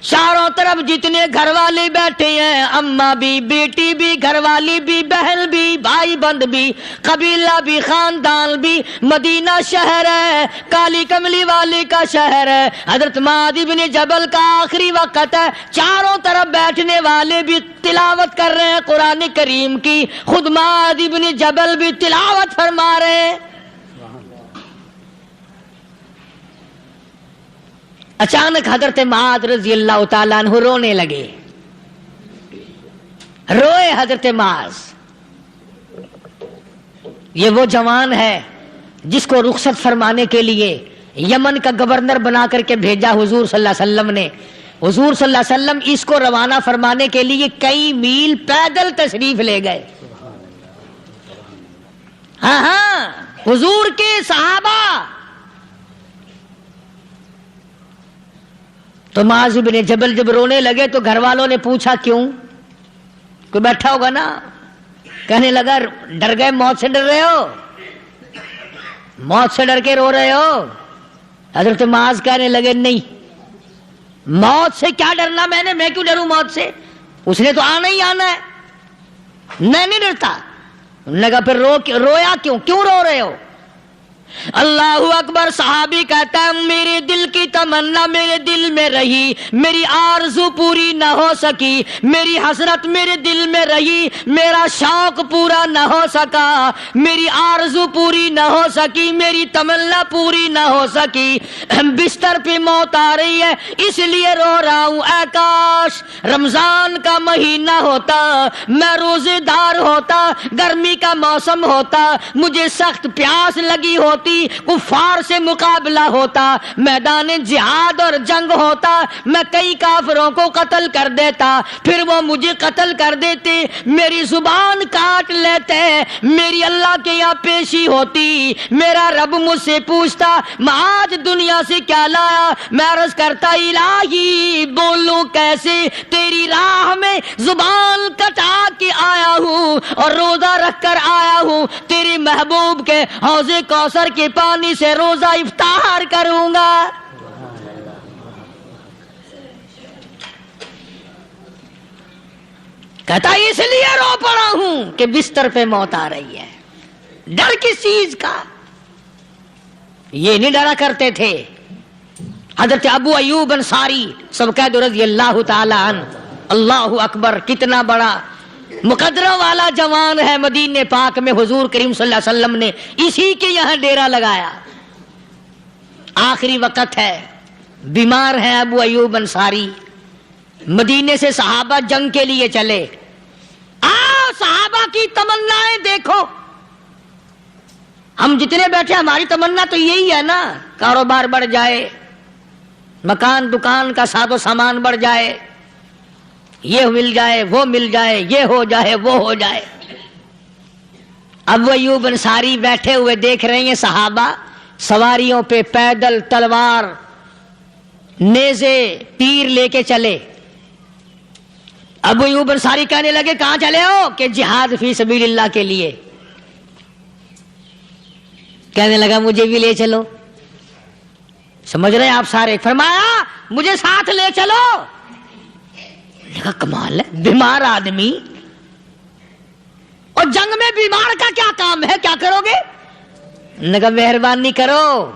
چاروں طرف جتنے گھر والے بیٹھے ہیں، اماں بھی، بیٹی بھی، گھر والی بھی، بہن بھی، بھائی بند بھی، قبیلہ بھی، خاندان بھی، مدینہ شہر ہے، کالی کملی والے کا شہر ہے۔ حضرت معاذ بن جبل کا آخری وقت ہے، چاروں طرف بیٹھنے والے بھی تلاوت کر رہے ہیں قرآن کریم کی، خود معاذ بن جبل بھی تلاوت فرما رہے ہیں۔ اچانک حضرت معاذ رضی اللہ تعالیٰ عنہ رونے لگے، روئے حضرت معاذ۔ یہ وہ جوان ہے جس کو رخصت فرمانے کے لیے یمن کا گورنر بنا کر کے بھیجا حضور صلی اللہ علیہ وسلم نے۔ حضور صلی اللہ علیہ وسلم اس کو روانہ فرمانے کے لیے کئی میل پیدل تشریف لے گئے۔ ہاں حضور کے صحابہ۔ تو معاذ بن جبل جب رونے لگے تو گھر والوں نے پوچھا کیوں؟ کوئی بیٹھا ہوگا نا، کہنے لگا ڈر گئے، موت سے ڈر رہے ہو، موت سے ڈر کے رو رہے ہو؟ حضرت معاذ کہنے لگے نہیں، موت سے کیا ڈرنا، میں کیوں ڈروں موت سے، اس نے تو آنا ہی آنا ہے، میں نہیں ڈرتا۔ انہوں نے کہا پھر رویا کیوں رو رہے ہو؟ اللہ اکبر۔ صحابی کہتا ہے میرے دل کی تمنا میرے دل میں رہی، میری آرزو پوری نہ ہو سکی، میری حسرت میرے دل میں رہی، میرا شوق پورا نہ ہو سکا، میری آرزو پوری نہ ہو سکی، میری تمنا پوری نہ ہو سکی، بستر پہ موت آ رہی ہے اس لیے رو رہا ہوں۔ اے کاش رمضان کا مہینہ ہوتا، میں روزے دار ہوتا، گرمی کا موسم ہوتا، مجھے سخت پیاس لگی ہوتی، کفار سے مقابلہ ہوتا، میدان جہاد اور جنگ ہوتا، میں کئی کافروں کو قتل کر دیتا، پھر وہ مجھے قتل کر دیتے، میری زبان کاٹ لیتے، میری اللہ کے یہاں پیشی ہوتی، میرا رب مجھ سے پوچھتا میں آج دنیا سے کیا لایا، میں عرض کرتا الہی بولوں کیسے، تیری راہ میں زبان کٹا کے آیا ہوں اور روزہ رکھ کر آیا ہوں، تیرے محبوب کے حوض کوثر کے پانی سے روزہ افطار کروں گا۔ کہتا اس لیے رو پڑا ہوں کہ بستر پہ موت آ رہی ہے۔ ڈر کس چیز کا؟ یہ نہیں ڈرا کرتے تھے۔ حضرت ابو ایوب انصاری سب کہہ دو رضی اللہ تعالی عنہ، اللہ اکبر، کتنا بڑا مقدرہ والا جوان ہے۔ مدینہ پاک میں حضور کریم صلی اللہ علیہ وسلم نے اسی کے یہاں ڈیرا لگایا۔ آخری وقت ہے، بیمار ہے ابو ایوب انصاری۔ مدینے سے صحابہ جنگ کے لیے چلے۔ آؤ صحابہ کی تمنائیں دیکھو، ہم جتنے بیٹھے ہماری تمنا تو یہی ہے نا، کاروبار بڑھ جائے، مکان دکان کا ساز و سامان بڑھ جائے، یہ مل جائے وہ مل جائے، یہ ہو جائے وہ ہو جائے۔ ابو ایوب انصاری بیٹھے ہوئے دیکھ رہے ہیں صحابہ سواریوں پہ پیدل، تلوار، نیزے، تیر لے کے چلے۔ ابو ایوب انصاری کہنے لگے کہاں چلے ہو؟ کہ جہاد فی سبیل اللہ کے لیے۔ کہنے لگا مجھے بھی لے چلو۔ سمجھ رہے ہیں آپ سارے؟ فرمایا مجھے ساتھ لے چلو۔ کمال ہے، بیمار آدمی اور جنگ میں بیمار کا کیا کام ہے، کیا کرو گے؟ نگا مہربانی کرو،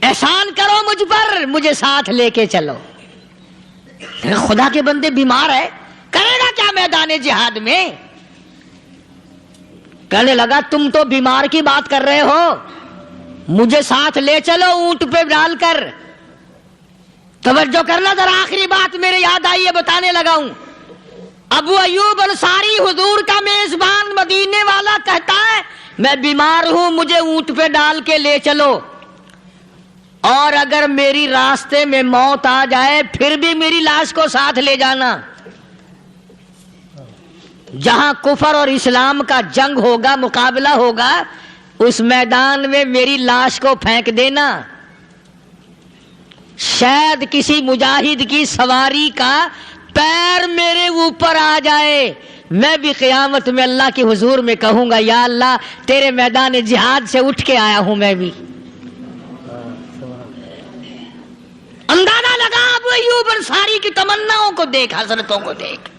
احسان کرو مجھ پر، مجھے ساتھ لے کے چلو۔ خدا کے بندے بیمار ہے، کرے گا کیا میدان جہاد میں؟ کہنے لگا تم تو بیمار کی بات کر رہے ہو، مجھے ساتھ لے چلو اونٹ پہ ڈال کر۔ توجہ کرنا ذرا، آخری بات میرے یاد آئی ہے، بتانے لگا ہوں۔ ابو ایوب انصاری حضور کا میزبان مدینے والا کہتا ہے میں بیمار ہوں، مجھے اونٹ پہ ڈال کے لے چلو۔ اور اگر میری راستے میں موت آ جائے پھر بھی میری لاش کو ساتھ لے جانا. جہاں کفر اور اسلام کا جنگ ہوگا، مقابلہ ہوگا، اس میدان میں میری لاش کو پھینک دینا. شاید کسی مجاہد کی سواری کا پیر میرے اوپر آ جائے، میں بھی قیامت میں اللہ کے حضور میں کہوں گا یا اللہ تیرے میدان جہاد سے اٹھ کے آیا ہوں میں بھی. اندازہ لگا ابو ایوب انصاری کی تمناؤں کو دیکھ، حضرتوں کو دیکھ.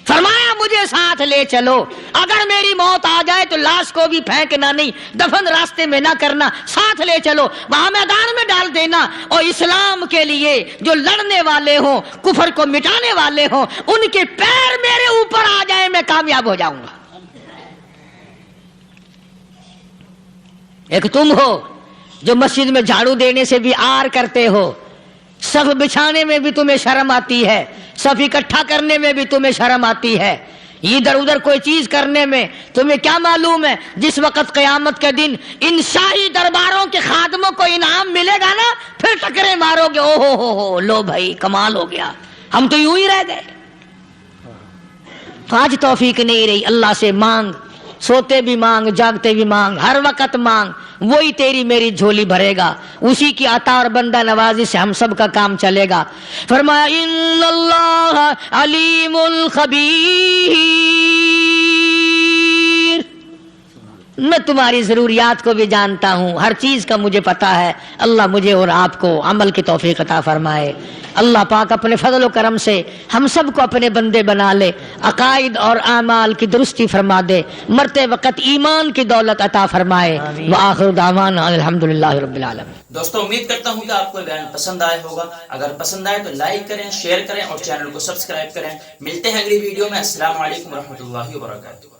فرمایا مجھے ساتھ لے چلو، اگر میری موت آ جائے تو لاش کو بھی پھینکنا نہیں، دفن راستے میں نہ کرنا، ساتھ لے چلو، وہاں میدان میں ڈال دینا، اور اسلام کے لیے جو لڑنے والے ہوں، کفر کو مٹانے والے ہوں، ان کے پیر میرے اوپر آ جائے میں کامیاب ہو جاؤں گا. ایک تم ہو جو مسجد میں جھاڑو دینے سے بھی آر کرتے ہو، صف بچھانے میں بھی تمہیں شرم آتی ہے، صف اکٹھا کرنے میں بھی تمہیں شرم آتی ہے، ادھر ادھر کوئی چیز کرنے میں تمہیں کیا معلوم ہے جس وقت قیامت کے دن ان شاہی درباروں کے خادموں کو انعام ملے گا نا، پھر ٹکرے مارو گے، او ہو لو بھائی کمال ہو گیا، ہم تو یوں ہی رہ گئے. تو آج توفیق نہیں رہی، اللہ سے مانگ، سوتے بھی مانگ، جاگتے بھی مانگ، ہر وقت مانگ، وہی تیری میری جھولی بھرے گا. اسی کی عطا اور بندہ نوازی سے ہم سب کا کام چلے گا. فرمایا ان اللہ علیم خبیر، میں تمہاری ضروریات کو بھی جانتا ہوں، ہر چیز کا مجھے پتا ہے. اللہ مجھے اور آپ کو عمل کی توفیق عطا فرمائے. اللہ پاک اپنے فضل و کرم سے ہم سب کو اپنے بندے بنا لے، عقائد اور اعمال کی درستی فرما دے، مرتے وقت ایمان کی دولت عطا فرمائے. وآخر دعوانا الحمدللہ رب العالمین. دوستو امید کرتا ہوں کہ آپ کو بیان پسند آیا ہوگا. اگر پسند آئے تو لائک کریں، شیئر کریں اور چینل کو سبسکرائب کریں. ملتے ہیں اگلی ویڈیو میں. السلام علیکم ورحمۃ اللہ وبرکاتہ.